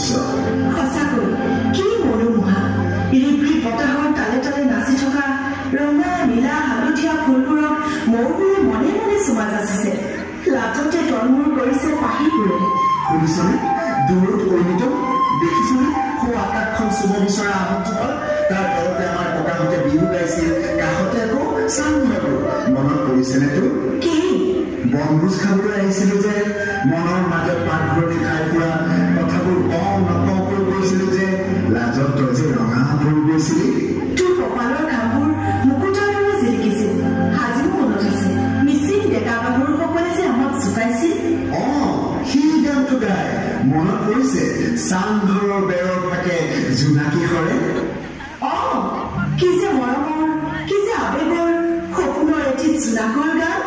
সঁচাকৈ কি মনোমোহা ৰিবৰি বতাহৰ তালে তালে নাচি থকা ৰঙা নীলা হালধীয়া ফুলবোৰক মৌবোৰে মনে মনে চুমা যাচিছে লাজতে তলমূৰ কৰিছে পাহিবোৰে শুনিছনে দূৰত পৰিণিত দেখিছনে সৌ আকাশখন চুব বিচৰা আহতসকল তাৰ দলতে আমাৰ ককাহঁতে বিহু গাইছিল কাষতে আকৌ চাংঘৰটো মনত পৰিছেনে তোৰ কি বনভোজ খাবলৈ আহিছিলো যে মনৰ মাজত পাতঘূৰণি খাই ফুৰা কথাবোৰ কওঁ নকওঁ কৈ গৈছিলো যে লাজত তই যে ৰঙা পৰি গৈছিলি তোৰ কপালৰ কামবোৰ মুকুতাৰ দৰে জিলিকিছিল আজিও মনত আছে মিচিং ডেকা গাভৰুসকলে যে আমাক জোকাইছিল সেই গানটো গাই মনত পৰিছে চাংঘৰৰ বেৰৰ ফাকে জোনাকী সৰে কি যে মৰমৰ কি যে আবেগৰ সপোনৰ এটি জোনাকৰ গান